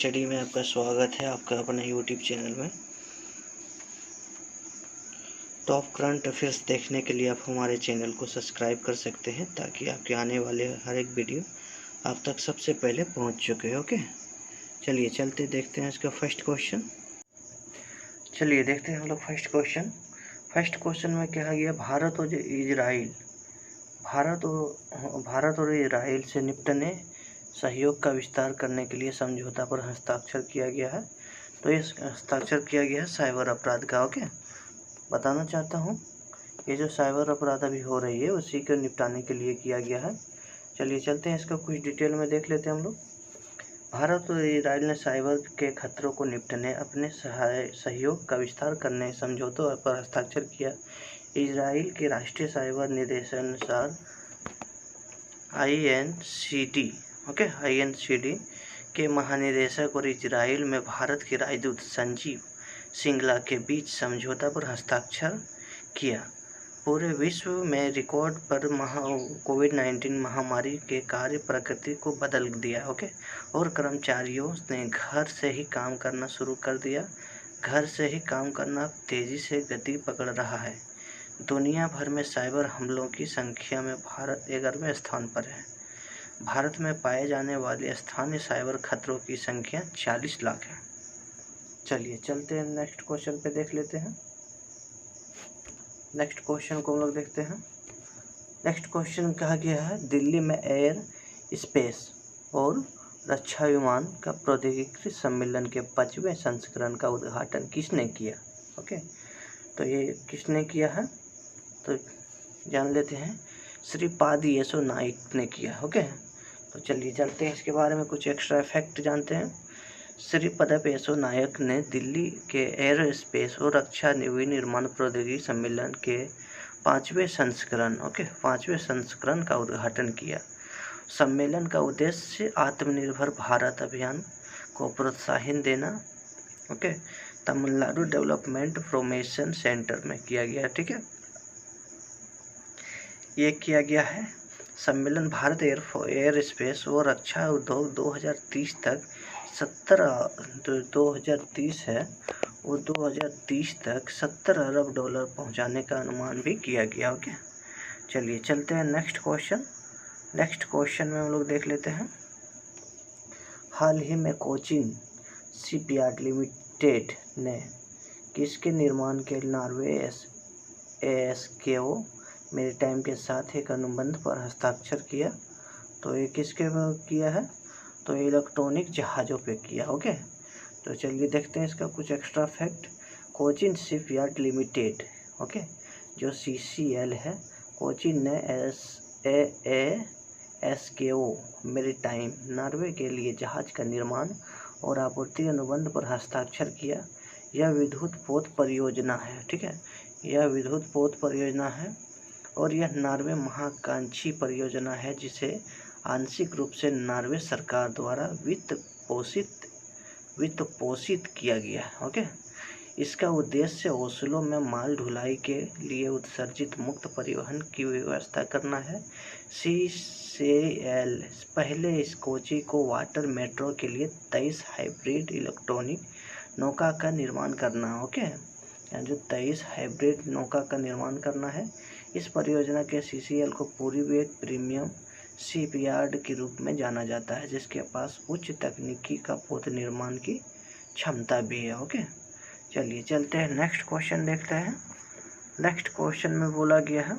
Study में आपका स्वागत है आपका अपने यूट्यूब चैनल में। टॉप करंट अफेयर्स देखने के लिए आप हमारे चैनल को सब्सक्राइब कर सकते हैं ताकि आपके आने वाले हर एक वीडियो आप तक सबसे पहले पहुंच चुके हो। ओके, चलिए चलते देखते हैं इसका फर्स्ट क्वेश्चन। चलिए देखते हैं हम लोग फर्स्ट क्वेश्चन में क्या गया, भारत और इजराइल से निपटने सहयोग का विस्तार करने के लिए समझौता पर हस्ताक्षर किया गया है। तो ये हस्ताक्षर किया गया है साइबर अपराध का। ओके, बताना चाहता हूँ ये जो साइबर अपराध अभी हो रही है उसी को निपटाने के लिए किया गया है। चलिए चलते हैं इसका कुछ डिटेल में देख लेते हैं हम लोग। भारत और इजराइल ने साइबर के खतरों को निपटने अपने सहयोग का विस्तार करने समझौतों पर हस्ताक्षर किया। इजराइल के राष्ट्रीय साइबर निर्देशानुसार INCD के महानिदेशक और इजराइल में भारत के राजदूत संजीव सिंगला के बीच समझौता पर हस्ताक्षर किया। पूरे विश्व में रिकॉर्ड पर कोविड-19 महामारी के कार्य प्रकृति को बदल दिया। ओके, और कर्मचारियों ने घर से ही काम करना शुरू कर दिया। घर से ही काम करना तेजी से गति पकड़ रहा है। दुनिया भर में साइबर हमलों की संख्या में भारत 11वें स्थान पर है। भारत में पाए जाने वाले स्थानीय साइबर खतरों की संख्या 40 लाख है। चलिए चलते हैं नेक्स्ट क्वेश्चन पे देख लेते हैं। नेक्स्ट क्वेश्चन को हम लोग देखते हैं। नेक्स्ट क्वेश्चन कहा गया है, दिल्ली में एयर स्पेस और रक्षा विमान का प्रौद्योगिकी सम्मेलन के 5वें संस्करण का उद्घाटन किसने किया। ओके, तो ये किसने किया है तो जान लेते हैं, श्रीपाद येसो नाइक ने किया। ओके, तो चलिए चलते हैं इसके बारे में कुछ एक्स्ट्रा फैक्ट जानते हैं। श्रीपद येसो नायक ने दिल्ली के एयर स्पेस और रक्षा विनिर्माण प्रौद्योगिकी सम्मेलन के 5वें संस्करण का उद्घाटन किया। सम्मेलन का उद्देश्य आत्मनिर्भर भारत अभियान को प्रोत्साहन देना। Okay, Tamil Nadu development promotion centre में किया गया। ठीक है, ये किया गया है। सम्मेलन भारत एयर स्पेस और रक्षा उद्योग 2030 तक 2030 है और 2030 तक $70 अरब पहुंचाने का अनुमान भी किया गया। ओके, चलिए चलते हैं नेक्स्ट क्वेश्चन में हम लोग देख लेते हैं। हाल ही में कोचिन शिपयार्ड लिमिटेड ने किसके निर्माण के नॉर्वे ASKO मैरीटाइम के साथ एक अनुबंध पर हस्ताक्षर किया। तो ये किसके किया है तो इलेक्ट्रॉनिक जहाज़ों पे किया। ओके, तो चलिए देखते हैं इसका कुछ extra fact. Cochin shipyard limited, okay, जो CCL है, कोचिन ने ASKO मैरीटाइम नॉर्वे के लिए जहाज़ का निर्माण और आपूर्ति अनुबंध पर हस्ताक्षर किया। यह विद्युत पोत परियोजना है। ठीक है, यह विद्युत पोत परियोजना है और यह नॉर्वे महत्वाकांक्षी परियोजना है जिसे आंशिक रूप से नॉर्वे सरकार द्वारा वित्त पोषित किया गया है। ओके, इसका उद्देश्य ओस्लो में माल ढुलाई के लिए उत्सर्जित मुक्त परिवहन की व्यवस्था करना है। CCL पहले इस कोची को वाटर मेट्रो के लिए 23 हाइब्रिड इलेक्ट्रॉनिक नौका का निर्माण करना। ओके, जो 23 हाइब्रिड नौका का निर्माण करना है। इस परियोजना के CCL को पूर्वी एक प्रीमियम शिपयार्ड के रूप में जाना जाता है जिसके पास उच्च तकनीकी का पोत निर्माण की क्षमता भी है। ओके, चलिए चलते हैं नेक्स्ट क्वेश्चन देखते हैं। नेक्स्ट क्वेश्चन में बोला गया है,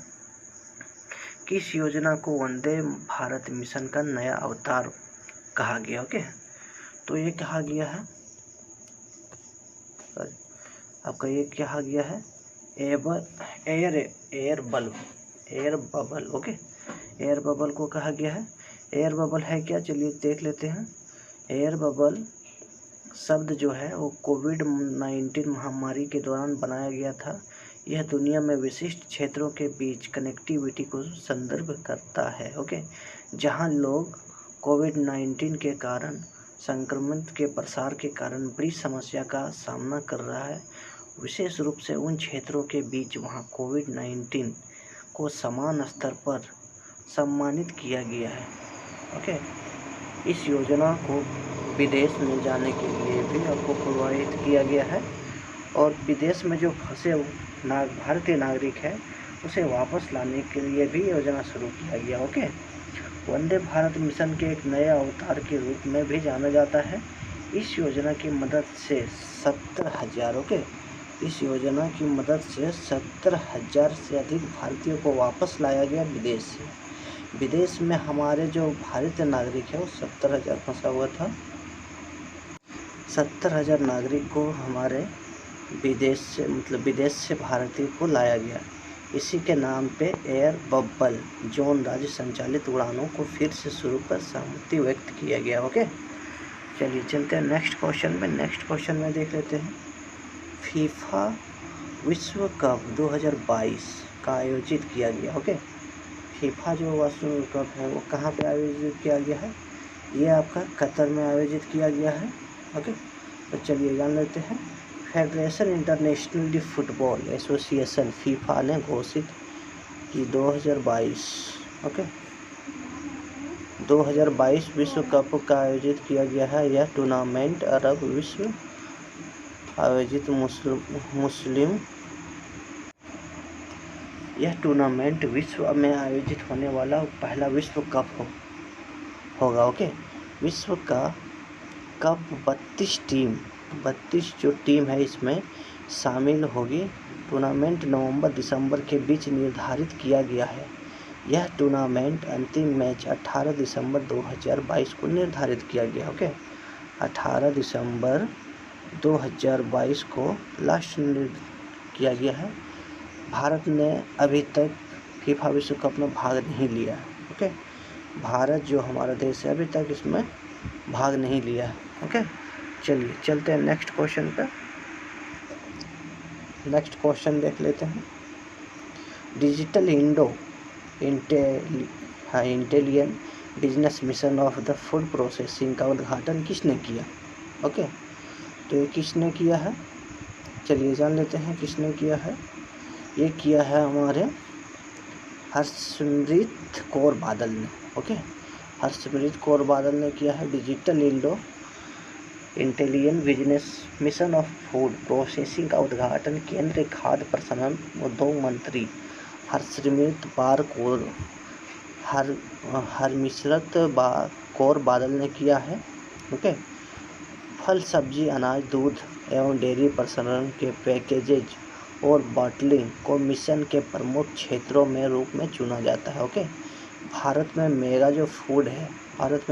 किस योजना को वंदे भारत मिशन का नया अवतार कहा गया। ओके, तो ये कहा गया है आपका ये कहा गया है air bubble. Okay, air bubble को कहा गया है। एयर बबल है क्या, चलिए देख लेते हैं। एयर बबल शब्द जो है वो कोविड-19 महामारी के दौरान बनाया गया था। यह दुनिया में विशिष्ट क्षेत्रों के बीच कनेक्टिविटी को संदर्भ करता है। ओके, जहां लोग कोविड-19 के कारण संक्रमण के प्रसार के कारण बड़ी समस्या का सामना कर रहा है, विशेष रूप से उन क्षेत्रों के बीच वहां कोविड-19 को समान स्तर पर सम्मानित किया गया है। ओके, इस योजना को विदेश में जाने के लिए भी आपको प्रोवाइड किया गया है। और विदेश में जो फंसे भारतीय नागरिक हैं उसे वापस लाने के लिए भी योजना शुरू किया गया। ओके, वंदे भारत मिशन के एक नए अवतार के रूप में भी जाना जाता है। इस योजना की मदद से 70,000 इस योजना की मदद से 70,000 से अधिक भारतीयों को वापस लाया गया विदेश से। विदेश में हमारे जो भारतीय नागरिक है वो 70,000 फंसा हुआ था। 70,000 नागरिक को हमारे विदेश से भारतीय को लाया गया। इसी के नाम पे एयर बबल जोन राज्य संचालित उड़ानों को फिर से शुरू कर सहमति व्यक्त किया गया। ओके, चलिए चलते हैं नेक्स्ट क्वेश्चन में देख लेते हैं। फीफा विश्व कप 2022 का आयोजित किया गया। ओके, फीफा जो विश्व कप है वो कहाँ पे आयोजित किया गया है? ये आपका कतर में आयोजित किया गया है। ओके, तो चलिए जान लेते हैं। Federation international football association FIFA ने घोषित की 2022 विश्व कप का आयोजित किया गया है। यह टूर्नामेंट अरब विश्व आयोजित यह टूर्नामेंट विश्व में आयोजित होने वाला पहला विश्व कप होगा। ओके, विश्व का कप 32 जो टीम है इसमें शामिल होगी। टूर्नामेंट नवंबर-दिसंबर के बीच निर्धारित किया गया है। यह टूर्नामेंट अंतिम मैच 18 दिसंबर 2022 को निर्धारित किया गया। ओके, 18 दिसंबर 2022 को लास्ट किया गया है। भारत ने अभी तक फीफा विश्व कप में भाग नहीं लिया। ओके, भारत जो हमारा देश है अभी तक इसमें भाग नहीं लिया। ओके, चलिए चलते हैं नेक्स्ट क्वेश्चन पे। नेक्स्ट क्वेश्चन देख लेते हैं। Digital intelligent business mission of the food processing का उद्घाटन किसने किया? ओके, तो ये किसने किया है? चलिए जान लेते हैं किसने किया है। ये किया है हमारे हरसिमरत कौर बादल ने। ओके, हरसिमरत कौर बादल ने किया है। Digital intelligent business mission of food processing का उद्घाटन केंद्रीय खाद्य प्रसंस्करण उद्योग मंत्री हरसिमरत कौर बादल ने किया है। ओके, फल, सब्जी, अनाज, दूध एवं डेयरी प्रसंस्करण के पैकेजेज और बॉटलिंग को मिशन के प्रमुख क्षेत्रों में रूप में चुना जाता है। ओके, भारत में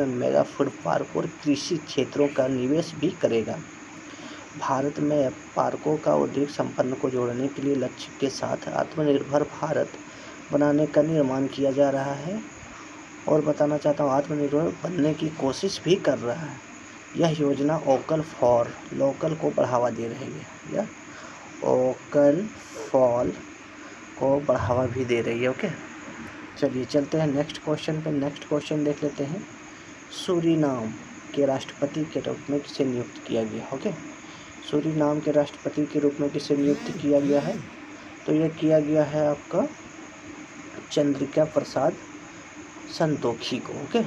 मेगा फूड पार्क और कृषि क्षेत्रों का निवेश भी करेगा। भारत में पार्कों का उद्योग संपन्न को जोड़ने के लिए लक्ष्य के साथ आत्मनिर्भर भारत बनाने का निर्माण किया जा रहा है। और बताना चाहता हूँ आत्मनिर्भर बनने की कोशिश भी कर रहा है। यह योजना वोकल फॉर लोकल को बढ़ावा दे रही है। यह वोकल फॉर को बढ़ावा भी दे रही है। ओके, चलिए चलते हैं नेक्स्ट क्वेश्चन पे। नेक्स्ट क्वेश्चन देख लेते हैं। सूरीनाम के राष्ट्रपति के रूप में किसे नियुक्त किया गया? ओके, सूरीनाम के राष्ट्रपति के रूप में किसे नियुक्त किया गया है? तो यह किया गया है आपका चंद्रिका प्रसाद संतोखी को। ओके,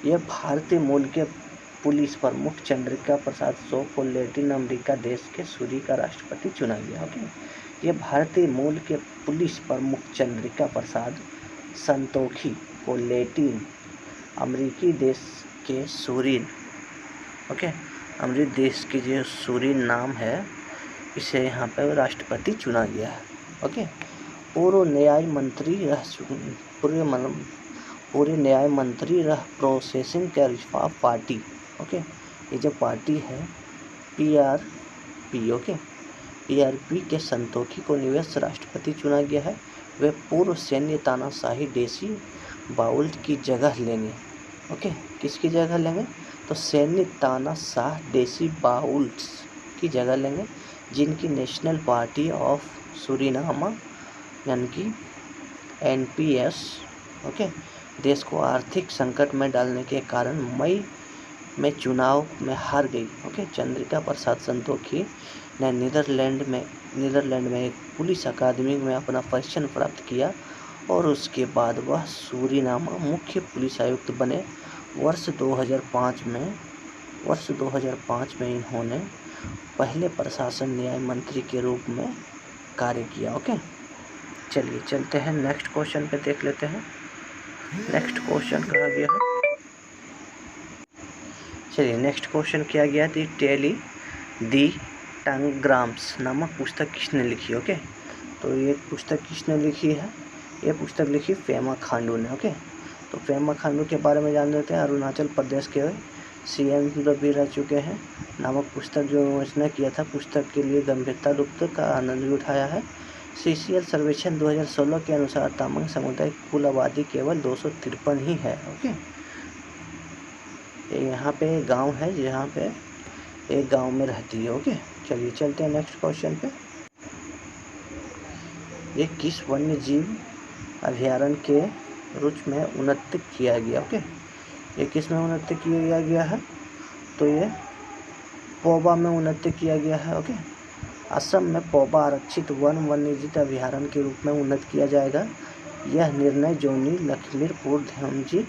यह भारतीय मूल के पुलिस प्रमुख चंद्रिका प्रसाद को लैटिन अमेरिका देश के सूरी का राष्ट्रपति चुना गया। ओके, यह भारतीय मूल के पुलिस प्रमुख चंद्रिका प्रसाद संतोखी को लैटिन अमेरिकी देश के सूरीन, ओके, अमेरिकी देश के जो सूरीन नाम है इसे यहाँ पर राष्ट्रपति चुना गया है। ओके, पूर्व न्याय मंत्री रह प्रोसेसिंग के रिफॉर्म पार्टी। ओके, ये जो पार्टी है पीआरपी। ओके, पीआरपी के संतोखी को निवेश राष्ट्रपति चुना गया है। वे पूर्व सैन्य तानाशाही डेसी बाउल्ट की जगह लेंगे। ओके, किसकी जगह लेंगे? तो सैन्य तानाशाह डेसी बाउल्ट की जगह लेंगे, जिनकी नेशनल पार्टी ऑफ सूरीनाम यानी कि एनपीएस, ओके, देश को आर्थिक संकट में डालने के कारण मई में चुनाव में हार गई। ओके, चंद्रिका प्रसाद संतोखी ने नीदरलैंड में एक पुलिस अकादमी में अपना प्रशिक्षण प्राप्त किया और उसके बाद वह सूरीनाम मुख्य पुलिस आयुक्त बने। वर्ष 2005 में वर्ष 2005 में इन्होंने पहले प्रशासन न्याय मंत्री के रूप में कार्य किया। ओके, चलिए चलते हैं नेक्स्ट क्वेश्चन पे, देख लेते हैं नेक्स्ट क्वेश्चन कहा गया है। चलिए नेक्स्ट क्वेश्चन किया गया थी टेली दी टंग्राम्स नामक पुस्तक किसने लिखी। ओके, तो ये पुस्तक किसने लिखी है, ये पुस्तक लिखी पेमा खांडू ने। ओके, तो पेमा खांडू के बारे में जान लेते हैं। अरुणाचल प्रदेश के CM भी रह चुके हैं। नामक पुस्तक जो विमोचना किया था, पुस्तक के लिए गंभीरता रूप का आनंद भी उठाया है। CCL सर्वेक्षण 2016 के अनुसार तामांग समुदाय की कुल आबादी केवल 253 ही है। ओके, यहाँ पे एक गांव है जहाँ पे एक गांव में रहती है। ओके, चलिए चलते हैं नेक्स्ट क्वेश्चन पे। ये किस वन्य जीव अभयारण्य के रुच में उन्नत किया गया। ओके, ये किस में उन्नत किया गया है, तो ये पौबा में उन्नत किया गया है। ओके, असम में पौबा आरक्षित वन्यजीव अभयारण्य के रूप में उन्नत किया जाएगा। यह निर्णय जोनी, लखीमपुर, धेमाजी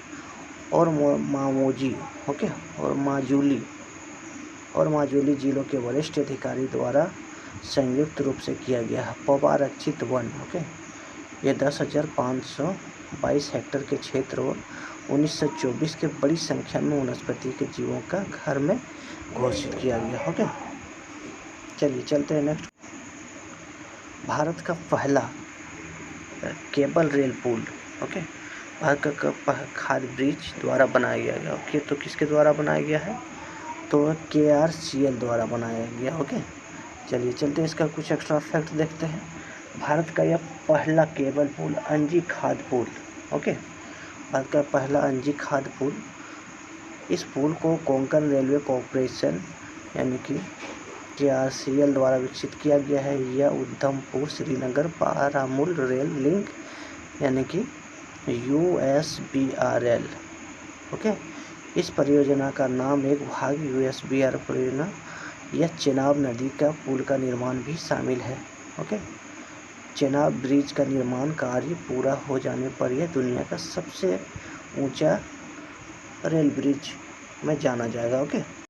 और मामोजी ओके और माजुली जिलों के वरिष्ठ अधिकारी द्वारा संयुक्त रूप से किया गया है। पौबा आरक्षित वन ओके, ये 10,522 हेक्टेयर के क्षेत्र और 1924 के बड़ी संख्या में वनस्पति के जीवों का घर में घोषित किया गया। ओके, चलिए चलते हैं नेक्स्ट। भारत का पहला केबल रेल पुल ओके, भारत का खाद ब्रिज द्वारा बनाया गया। ओके, तो किसके द्वारा बनाया गया है, तो KRCL द्वारा बनाया गया। ओके, चलिए चलते हैं इसका कुछ एक्स्ट्रा फैक्ट देखते हैं। भारत का यह पहला केबल पुल अंजी खाद पुल ओके, भारत का पहला अंजी खाद पुल। इस पुल को कोंकण रेलवे कॉरपोरेशन यानी कि KRCL द्वारा विकसित किया गया है। यह उधमपुर श्रीनगर बारामूल रेल लिंक यानी कि USBRL ओके, इस परियोजना का नाम एक भाग USBRL परियोजना। यह चेनाब नदी का पुल का निर्माण भी शामिल है। ओके, चेनाब ब्रिज का निर्माण कार्य पूरा हो जाने पर यह दुनिया का सबसे ऊंचा रेल ब्रिज में जाना जाएगा। ओके।